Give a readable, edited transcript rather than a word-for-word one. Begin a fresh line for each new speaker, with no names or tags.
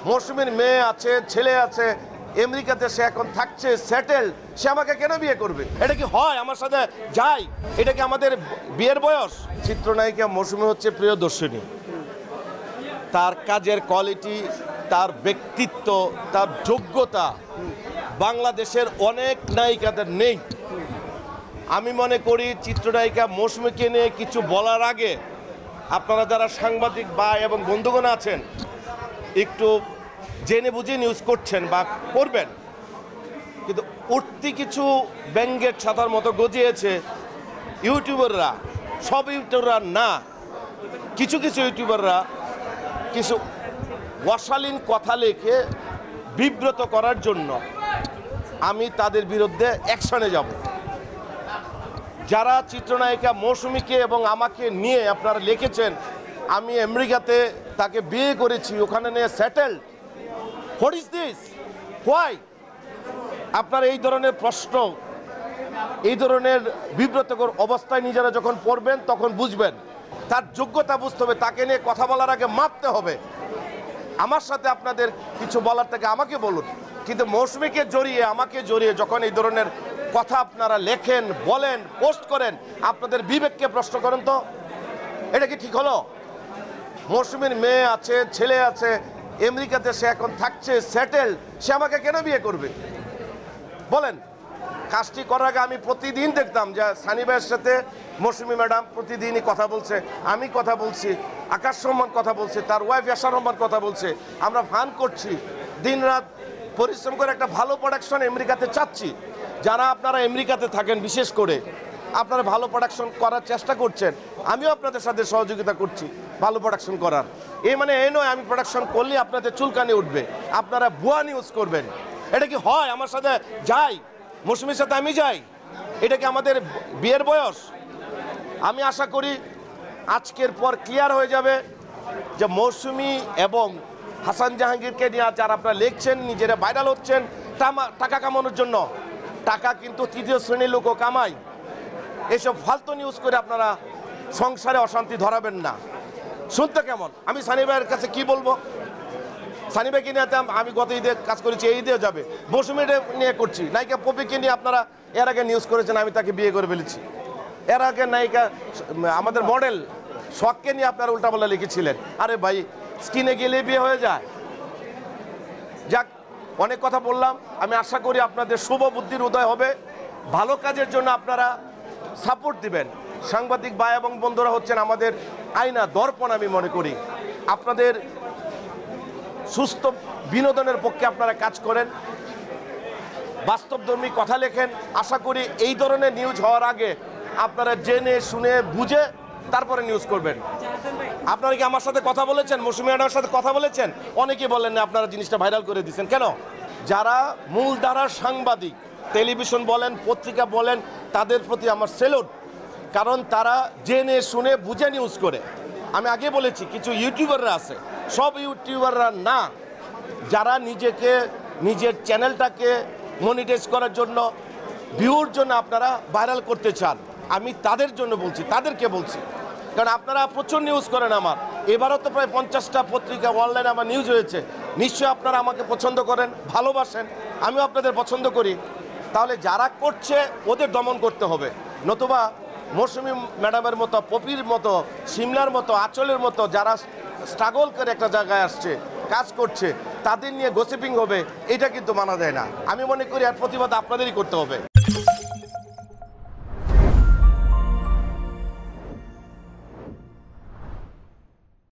মৌসুমীর মেয়ে আছে, ছেলে আছে, আমেরিকাতে সে এখন থাকছে, সেটেল, সে আমাকে কেন বিয়ে করবে? এটা কি হয় আমার সাথে যাই? এটা কি আমাদের বিয়ের বয়স? চিত্রনায়িকা মৌসুমী হচ্ছে প্রিয়দর্শিনী। তার কাজের কোয়ালিটি, তার ব্যক্তিত্ব, তার যোগ্যতা বাংলাদেশের অনেক নায়িকাদের নেই। আমি মনে করি চিত্রনায়িকা মৌসুমীকে নিয়ে কিছু বলার আগে আপনারা যারা সাংবাদিক ভাই এবং বন্ধুগণ আছেন একটু জেনে বুঝে নিউজ করছেন বা করবেন, কিন্তু উঠতি কিছু ব্যঙ্গের ছাতার মতো গজিয়েছে ইউটিউবাররা, সব ইউটিউবাররা না, কিছু কিছু ইউটিউবাররা কিছু অশালীন কথা লিখে বিব্রত করার জন্য আমি তাদের বিরুদ্ধে অ্যাকশনে যাব। যারা চিত্রনায়িকা মৌসুমীকে এবং আমাকে নিয়ে আপনারা লিখেছেন আমি আমেরিকাতে তাকে বিয়ে করেছি, ওখানে নিয়ে settle, what is this, why? আপনার এই ধরনের প্রশ্ন, এই ধরনের বিব্রতকর অবস্থায় নিজেরা যখন পড়বেন তখন বুঝবেন। তার যোগ্যতা বুঝতে হবে, তাকে নিয়ে কথা বলার আগে মাপতে হবে। আমার সাথে আপনাদের কিছু বলার থেকে আমাকে বলুন, কিন্তু মৌসুমীকে জড়িয়ে, আমাকে জড়িয়ে যখন এই ধরনের কথা আপনারা লেখেন, বলেন, পোস্ট করেন, আপনাদের বিবেককে প্রশ্ন করেন তো, এটা কি ঠিক হলো? মৌসুমীর মেয়ে আছে, ছেলে আছে, আমেরিকাতে সে এখন থাকছে, সেটেল, সে আমাকে কেন বিয়ে করবে বলেন? কাজটি করার আগে আমি প্রতিদিন দেখতাম যে সানি ভাইয়ের সাথে মৌসুমী ম্যাডাম প্রতিদিনই কথা বলছে, আমি কথা বলছি, আকাশ রহমান কথা বলছে, তার ওয়াইফ ইয়াশা রহমান কথা বলছে, আমরা ফান করছি, দিন রাত পরিশ্রম করে একটা ভালো প্রোডাকশন আমেরিকাতে চাচ্ছি। যারা আপনারা আমেরিকাতে থাকেন বিশেষ করে আপনারা ভালো প্রোডাকশন করার চেষ্টা করছেন, আমিও আপনাদের সাথে সহযোগিতা করছি ভালো প্রোডাকশন করার। এই মানে এই নয় আমি প্রোডাকশন করলে আপনাদের চুলকানি উঠবে, আপনারা ভুয়া নিউজ করবেন। এটা কি হয় আমার সাথে যাই? মৌসুমীর সাথে আমি যাই? এটা কি আমাদের বিয়ের বয়স? আমি আশা করি আজকের পর ক্লিয়ার হয়ে যাবে যে মৌসুমী এবং হাসান জাহাঙ্গীরকে নিয়ে যারা আপনারা লিখছেন, নিজেরা ভাইরাল হচ্ছেন টাকা কামানোর জন্য, টাকা কিন্তু তৃতীয় শ্রেণীর লোকও কামায়। এইসব ফালতু নিউজ করে আপনারা সংসারে অশান্তি ধরাবেন না। শুনতে কেমন? আমি সানি ভাইয়ের কাছে কি বলবো? সানি ভাইকে নিয়ে আমি গত ঈদে কাজ করেছি, এই ঈদেও যাবে। মৌসুমী নিয়ে করছি, নায়িকা পপিকে নিয়ে আপনারা এর আগে নিউজ করেছেন আমি তাকে বিয়ে করে ফেলেছি। এর আগে নায়িকা আমাদের মডেল শখকে নিয়ে আপনারা উল্টাপাল্টা লিখেছিলেন। আরে ভাই, স্কিনে গেলে বিয়ে হয়ে যায়। যাক, অনেক কথা বললাম। আমি আশা করি আপনাদের শুভ বুদ্ধির উদয় হবে, ভালো কাজের জন্য আপনারা সাপোর্ট দিবেন। সাংবাদিক ভাই এবং বন্ধুরা হচ্ছেন আমাদের আয়না, দর্পণ। আমি মনে করি আপনাদের সুস্থ বিনোদনের পক্ষে আপনারা কাজ করেন, বাস্তবধর্মী কথা লেখেন। আশা করি এই ধরনের নিউজ হওয়ার আগে আপনারা জেনে শুনে বুঝে তারপরে নিউজ করবেন। আপনারা কি আমার সাথে কথা বলেছেন? মৌসুমী ম্যাডামের সাথে কথা বলেছেন? অনেকেই বলেন না, আপনারা জিনিসটা ভাইরাল করে দিচ্ছেন কেন? যারা মূলধারার সাংবাদিক, টেলিভিশন বলেন, পত্রিকা বলেন, তাদের প্রতি আমার সেলুট, কারণ তারা জেনে শুনে বুঝে নিউজ করে। আমি আগে বলেছি কিছু ইউটিউবাররা আছে, সব ইউটিউবাররা না, যারা নিজেকে, নিজের চ্যানেলটাকে মনিটাইজ করার জন্য, ভিউর জন্য আপনারা ভাইরাল করতে চান। আমি তাদের জন্য বলছি, তাদেরকে বলছি, কারণ আপনারা প্রচুর নিউজ করেন। আমার এবারও তো প্রায় 50টা পত্রিকা অনলাইনে আমার নিউজ হয়েছে। নিশ্চয়ই আপনারা আমাকে পছন্দ করেন, ভালোবাসেন, আমিও আপনাদের পছন্দ করি। তাহলে যারা করছে ওদের দমন করতে হবে, নতুবা মৌসুমী ম্যাডামের মতো, পপির মতো, সিমলার মতো, আঁচলের মতো যারা স্ট্রাগল করে একটা জায়গায় আসছে, কাজ করছে, তাদের নিয়ে গসিপিং হবে, এটা কিন্তু মানা যায় না। আমি মনে করি এর প্রতিবাদ আপনাদেরই করতে হবে।